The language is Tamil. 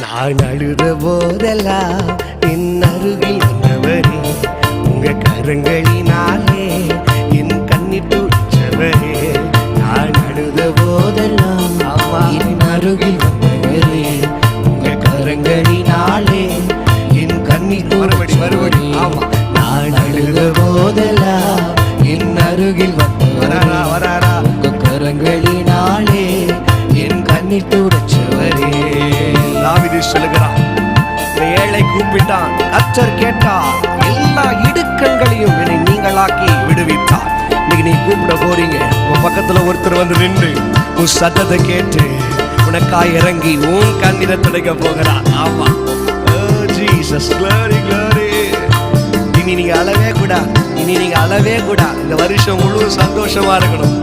நான் அழுத போதெல்லாம் என் அருகில் வந்தவரே, உங்க கரங்களினாலே என் கண்ணீர் துடைச்சவரே. நான் அழுத போதெல்லாம் என் அருகில் வந்தவரே, உங்க கரங்களினாலே என் கண்ணீர் துடைச்சவரே. நான் அழுத போதெல்லாம் என் அருகில் வந்தவரே, உங்க கரங்களினாலே என் கண்ணீர் துடைச்சவரே. தாவீது சொல்லுகிறான், ஏழை கூப்பிட்டான், கர்த்தர் கேட்டார், எல்லா இடுக்கண்களையும் என்னை நீங்களாக்கி விடுவித்தார். இன்னைக்கு நீ கூப்பிட போறீங்க, உன் பக்கத்துல ஒருத்தர் வந்து நின்று உன் சத்தத்தை கேட்டு உனக்காய் இறங்கி உன் கண்ணீரை துடைக்க போகிறார். ஆமா, ஜீசஸ், glory, glory. இனி நீங்க அழவே கூடாது, இனி நீங்க அழவே கூடாது. இந்த வருஷம் முழு சந்தோஷமா இருக்கணும்.